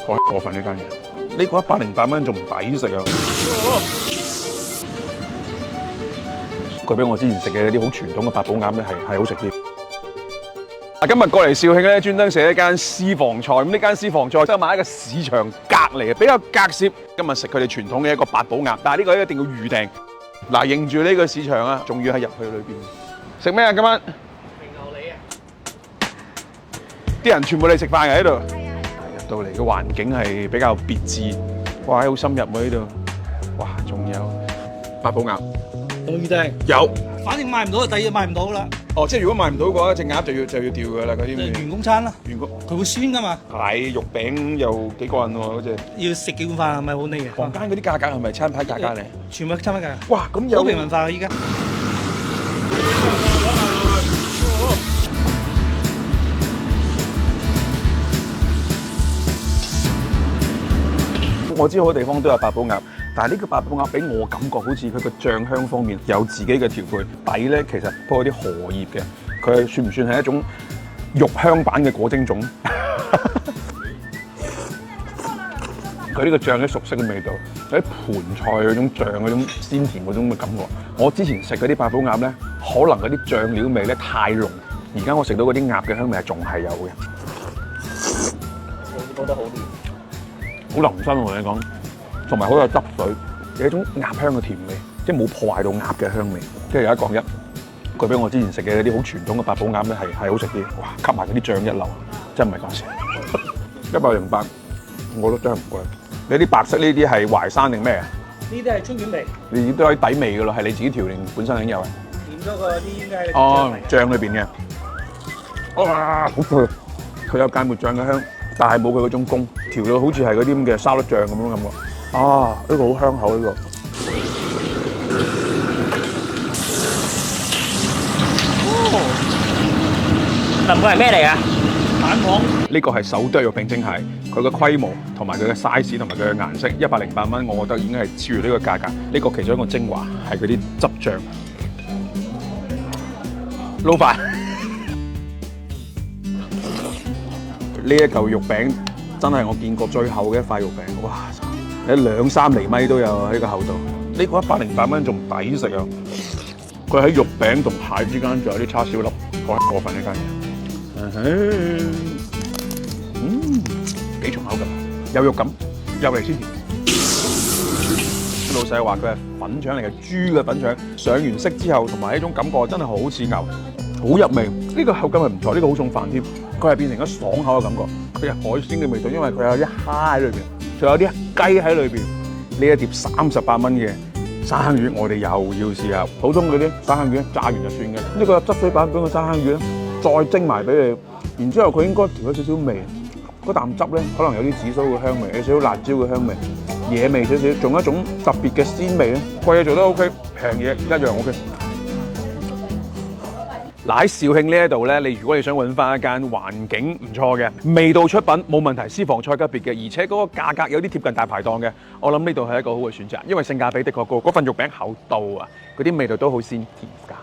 好過分呢間嘢，呢個108蚊仲唔抵食啊！佢比我之前食嘅啲好傳統嘅八寶鴨咧係好食啲。今日過嚟肇慶咧，專登食一間私房菜。咁呢間私房菜即係買一個市場隔離嘅，比較隔涉。今日食佢哋傳統嘅一個八寶鴨，但係呢個一定要預訂。嗱，認住呢個市場啊，仲要係入去裏邊。食咩啊？今晚平牛脷啊！啲人全部嚟食飯嘅喺度。入到嚟嘅環境係比較別緻，哇！好深入喎呢度。哇！仲有八寶鴨。有冇預訂？有。反正賣唔到，第二日賣唔到啦。哦，即係如果賣唔到嘅話，隻鴨就要掉㗎啦，嗰啲咩？員工餐啦，員工佢會酸㗎嘛。係肉餅又幾過癮喎嗰隻。要食幾碗飯係咪好膩嘅？房間嗰啲價格係咪餐牌價格嚟？全部餐牌價格。哇！咁有好平民化啊依家。我知好多地方都有八寶鴨，但係呢個八寶鴨俾我感覺好似佢個醬香方面有自己嘅調配，底咧其實鋪啲荷葉嘅，佢算唔算係一種肉香版嘅果蒸粽？佢呢個醬咧熟悉嘅味道，有啲盤菜嗰種醬嗰種鮮甜嗰種嘅感覺。我之前食嗰啲八寶鴨咧，可能嗰啲醬料味咧太濃，而家我食到嗰啲鴨嘅香味係仲係有嘅。我覺得好嫩。好腍身喎，你講，同埋好有汁水，有一種鴨香嘅甜味，即係冇破壞到鴨嘅香味。即係有一講一，佢比我之前食嘅啲好傳統嘅八寶鴨咧係好食啲。哇，吸埋嗰啲醬一流，真係唔係講笑。108，我覺得真係唔貴。你啲白色呢啲係淮山定咩啊？呢啲係春卷皮，你都有啲底味㗎咯，係你自己調定本身已經有啊？點咗個啲應該係哦，醬裏邊嘅。哇，好脆，佢有芥末醬嘅香。但係冇佢嗰種功，調到好似係嗰啲咁嘅沙律醬咁樣感覺。啊，呢個好香口呢個。林個係咩嚟啊？蛋黃。呢個係手剁肉餅蒸蟹，佢嘅規模同埋佢嘅 size 同埋佢嘅顏色，108蚊，我覺得已經係超越呢個價格。呢個其中一個精華係佢啲汁醬。撈飯。呢一嚿肉餅真係我見過最厚嘅一塊肉餅，哇！有2-3厘米都有喺個厚度。呢個108蚊仲唔抵食啊！佢喺肉餅同蟹之間仲有啲叉燒粒，好過分呢間嘢。幾重口感，有肉感，又嚟鮮甜。老細話佢係粉腸嚟嘅，豬嘅粉腸，上完色之後，同埋呢種感覺真係好似牛，好入味。呢個口感係唔錯，呢個好重飯添。佢係變成咗爽口嘅感覺，佢有海鮮嘅味道，因為佢有啲蝦喺裏邊，仲有啲雞喺裏邊。呢一碟38蚊嘅沙坑魚，我哋又要試下。普通嗰啲沙坑魚炸完就算嘅，呢個汁水版本嘅沙坑魚咧，再蒸埋俾你，然之後佢應該調咗少少味，嗰啖汁咧可能有啲紫蘇嘅香味，有少少辣椒嘅香味，野味少少，仲有一種特別嘅鮮味咧。貴嘢做得 OK，平嘢一樣 OK。嗱，喺肇慶呢一度咧，如果你想揾翻一間環境唔錯嘅、味道出品冇問題、私房菜級別嘅，而且嗰個價格有啲貼近大排檔嘅，我諗呢度係一個好嘅選擇，因為性價比的確高，嗰份肉餅厚到啊，嗰啲味道都好鮮甜㗎。